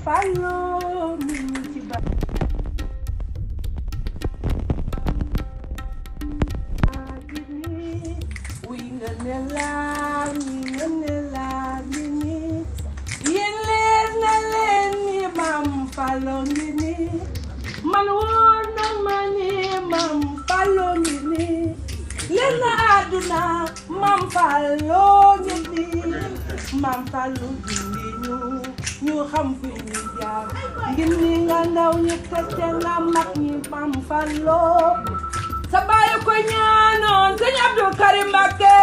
Fallo mi ci ba wi nga ne la ni yéen leer na leen ni Mam Fallo ngi ni man woon na ma ni Mam Fallo ngi ni leen na àdduna Mam Fallo ngi ni Mam Fallo ngi ñu xam fi ñu jaar ngir ni nga ndaw ñu tete nga mag ñi Mam Fallo sa baay ko ñaanoon Sëñ Abdou Karim Mbacke